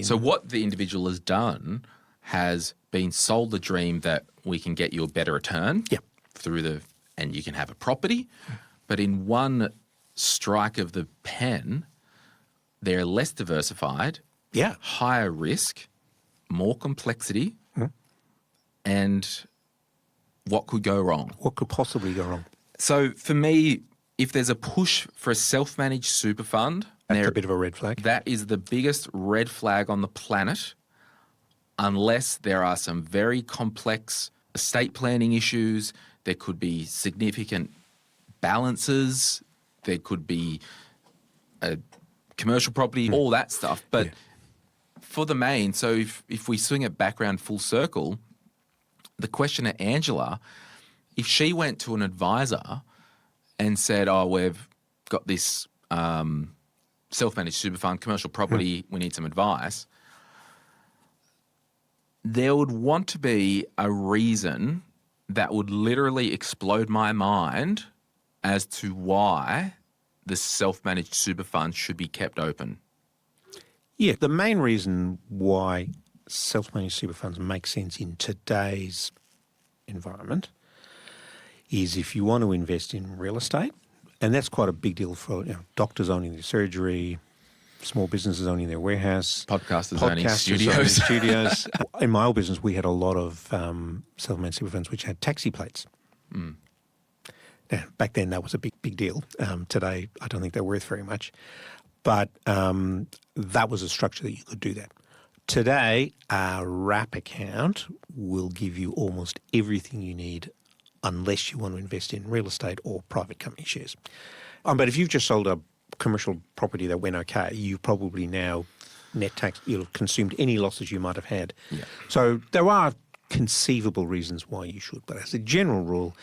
So what the individual has done has been sold the dream that we can get you a better return and you can have a property, but in one strike of the pen, they're less diversified, higher risk, more complexity, and what could go wrong? What could possibly go wrong? So for me, if there's a push for a self-managed super fund, that's a bit of a red flag. That is the biggest red flag on the planet, unless there are some very complex estate planning issues. There could be significant balances. There could be a commercial property, all that stuff. But for the main, so if we swing it back around full circle, the question at Angela, if she went to an advisor and said, we've got this self-managed super fund, commercial property, we need some advice, there would want to be a reason that would literally explode my mind as to why the self-managed super fund should be kept open. Yeah, the main reason why self-managed super funds make sense in today's environment is if you want to invest in real estate, and that's quite a big deal for doctors owning their surgery, small businesses owning their warehouse, podcasters owning studios. In my old business, we had a lot of self-managed super funds which had taxi plates. Now, back then, that was a big deal. Today, I don't think they're worth very much. But that was a structure that you could do that. Today, a wrap account will give you almost everything you need unless you want to invest in real estate or private company shares. But if you've just sold a commercial property that went okay, you probably now net tax, you'll have consumed any losses you might have had. Yeah. So there are conceivable reasons why you should, but as a general rule,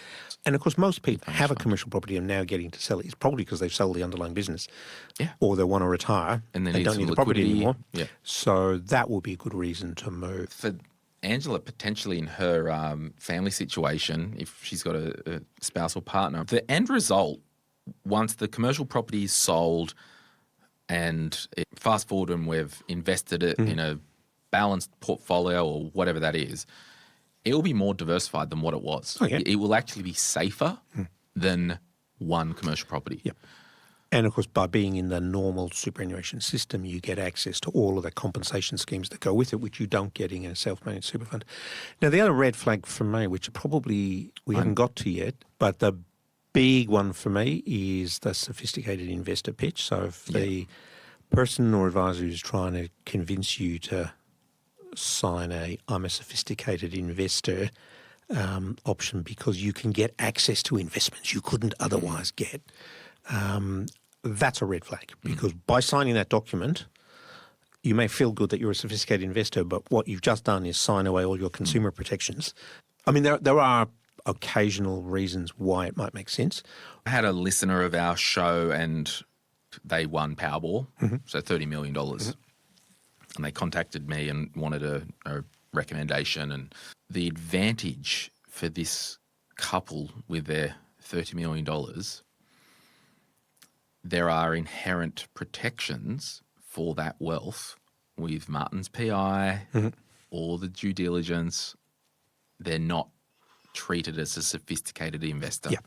and of course most people have a commercial property and now getting to sell it. It's probably because they've sold the underlying business, or they want to retire and they don't need the property anymore. Yeah. So that would be a good reason to move. For Angela, potentially in her family situation, if she's got a spousal partner, the end result, once the commercial property is sold and fast forward and we've invested it in a balanced portfolio or whatever that is, it will be more diversified than what it was. Oh, yeah. It will actually be safer than one commercial property. Yep. And, of course, by being in the normal superannuation system, you get access to all of the compensation schemes that go with it, which you don't get in a self-managed super fund. Now, the other red flag for me, which probably we haven't got to yet, but the big one for me is the sophisticated investor pitch. So if the person or advisor who's trying to convince you to sign I'm a sophisticated investor option because you can get access to investments you couldn't otherwise get, that's a red flag, because by signing that document, you may feel good that you're a sophisticated investor, but what you've just done is sign away all your consumer protections. I mean, there are occasional reasons why it might make sense. I had a listener of our show and they won Powerball, so $30 million. And they contacted me and wanted a recommendation. And the advantage for this couple with their $30 million, there are inherent protections for that wealth with Martin's PI, all the due diligence. They're not treated as a sophisticated investor. Yeah.